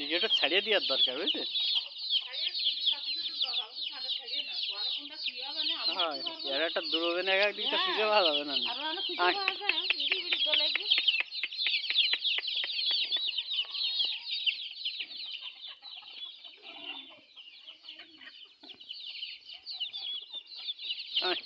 টিকিটটা ছাড়িয়ে দেওয়ার দরকার বুঝলি। হ্যাঁ এর একটা দূরবীন এক দিকটা খুঁজে পাওয়া যাবে না। আয়